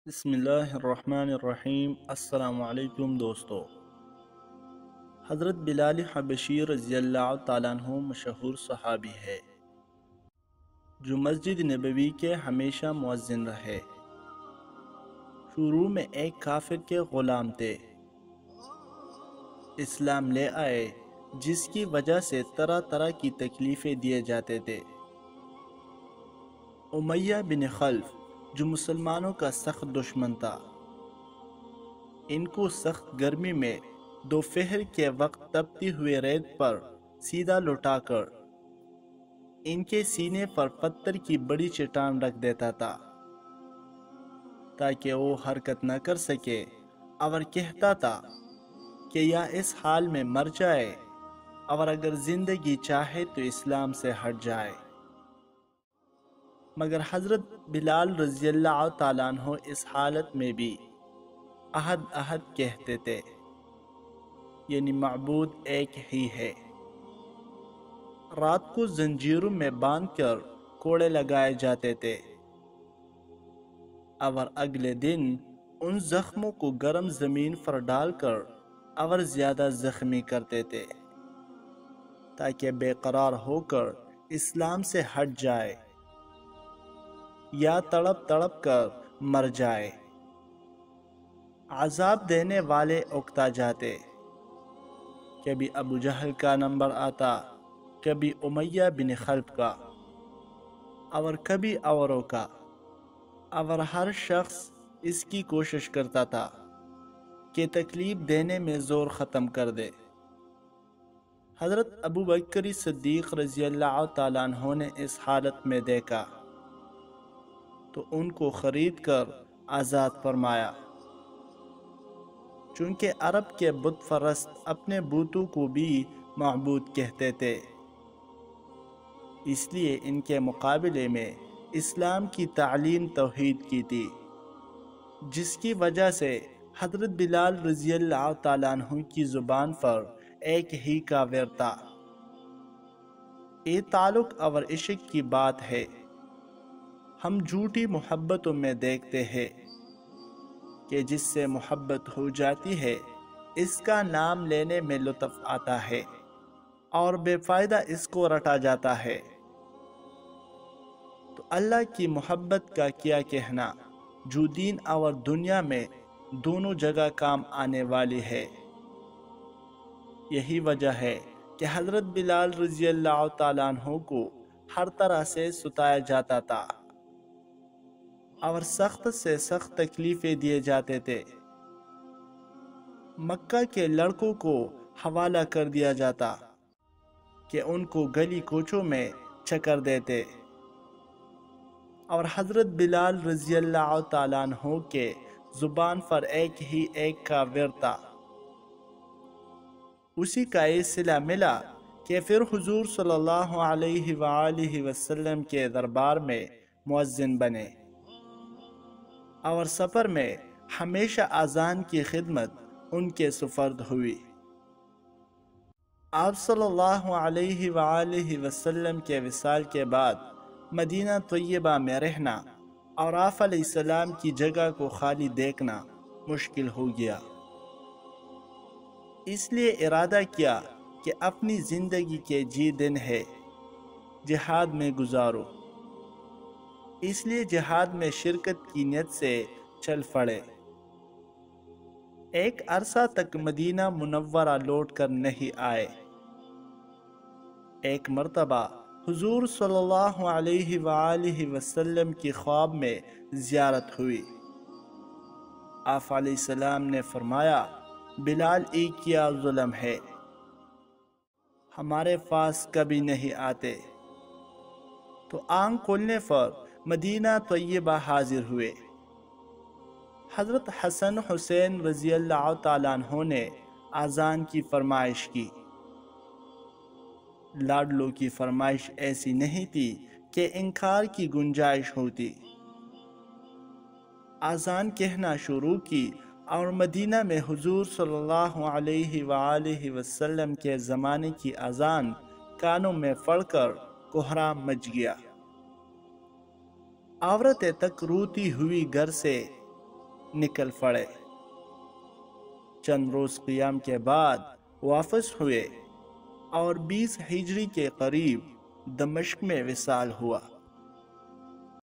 بسم اللہ الرحمن الرحیم۔ السلام علیکم دوستو۔ حضرت بلال حبشی رضی اللہ تعالیٰ عنہ مشہور صحابی ہے جو مسجد نبوی کے ہمیشہ مؤذن رہے۔ شروع میں ایک کافر کے غلام تھے، اسلام لے آئے جس کی وجہ سے طرح طرح کی تکلیفیں دیے جاتے تھے۔ امیہ بن خلف جو مسلمانوں کا سخت دشمن تھا، ان کو سخت گرمی میں دوپہر کے وقت تپتی ہوئے ریت پر سیدھا لٹا کر ان کے سینے پر پتھر کی بڑی چٹان رکھ دیتا تھا تاکہ وہ حرکت نہ کر سکے، اور کہتا تھا کہ یا اس حال میں مر جائے اور اگر زندگی چاہے تو اسلام سے ہٹ جائے۔ مگر حضرت بلال رضی اللہ تعالیٰ عنہ اس حالت میں بھی احد احد کہتے تھے، یعنی معبود ایک ہی ہے۔ رات کو زنجیروں میں باندھ کر کوڑے لگائے جاتے تھے اور اگلے دن ان زخموں کو گرم زمین پر ڈال کر اور زیادہ زخمی کرتے تھے تاکہ بے قرار ہو کر اسلام سے ہٹ جائے یا تڑپ تڑپ کر مر جائے۔ عذاب دینے والے اکتا جاتے، کبھی ابو جہل کا نمبر آتا، کبھی امیہ بن خلف کا، اور کبھی اوروں کا، اور ہر شخص اس کی کوشش کرتا تھا کہ تکلیف دینے میں زور ختم کر دے۔ حضرت ابو بکر صدیق رضی اللہ تعالیٰ عنہ نے اس حالت میں دیکھا تو ان کو خرید کر آزاد فرمایا، چونکہ عرب کے بت پرست اپنے بتوں کو بھی معبود کہتے تھے، اس لیے ان کے مقابلے میں اسلام کی تعلیم توحید کی تھی، جس کی وجہ سے حضرت بلال رضی اللہ تعالیٰ عنہ کی زبان پر ایک ہی کا ورد تھا۔ یہ تعلق اور عشق کی بات ہے، ہم جھوٹی محبتوں میں دیکھتے ہیں کہ جس سے محبت ہو جاتی ہے اس کا نام لینے میں لطف آتا ہے اور بے فائدہ اس کو رٹا جاتا ہے، تو اللہ کی محبت کا کیا کہنا جو دین اور دنیا میں دونوں جگہ کام آنے والی ہے۔ یہی وجہ ہے کہ حضرت بلال رضی اللہ تعالیٰ عنہ کو ہر طرح سے ستایا جاتا تھا اور سخت سے سخت تکلیفیں دیے جاتے تھے۔ مکہ کے لڑکوں کو حوالہ کر دیا جاتا کہ ان کو گلی کوچوں میں چکر دیتے، اور حضرت بلال رضی اللہ تعالیٰ عنہ کے زبان پر ایک ہی ایک کا ورد تھا۔ اسی کا یہ صلہ ملا کہ پھر حضور صلی اللہ علیہ وآلہ وسلم کے دربار میں مؤذن بنے، اور سفر میں ہمیشہ اذان کی خدمت ان کے سپرد ہوئی۔ آپ صلی اللہ علیہ وآلہ وسلم کے وصال کے بعد مدینہ طیبہ میں رہنا اور آپ علیہ السلام کی جگہ کو خالی دیکھنا مشکل ہو گیا، اس لیے ارادہ کیا کہ اپنی زندگی کے دن ہے جہاد میں گزارو، اس لیے جہاد میں شرکت کی نیت سے چل پڑے۔ ایک عرصہ تک مدینہ منورہ لوٹ کر نہیں آئے۔ ایک مرتبہ حضور صلی اللہ علیہ وآلہ وسلم کی خواب میں زیارت ہوئی۔ آپ علیہ السلام نے فرمایا، بلال ایک کیا ظلم ہے، ہمارے پاس کبھی نہیں آتے، تو آنکھ کھولنے پر مدینہ طیبہ حاضر ہوئے۔ حضرت حسن حسین رضی اللہ تعالیٰ عنہ نے اذان کی فرمائش کی۔ لاڈلوں کی فرمائش ایسی نہیں تھی کہ انکار کی گنجائش ہوتی۔ اذان کہنا شروع کی اور مدینہ میں حضور صلی اللہ علیہ وآلہ وسلم کے زمانے کی اذان کانوں میں پڑھ کر کوہرام مچ گیا۔ عورتیں تک روتی ہوئی گھر سے نکل پڑے۔ چند روز قیام کے بعد واپس ہوئے اور 20 ہجری کے قریب دمشق میں وصال ہوا۔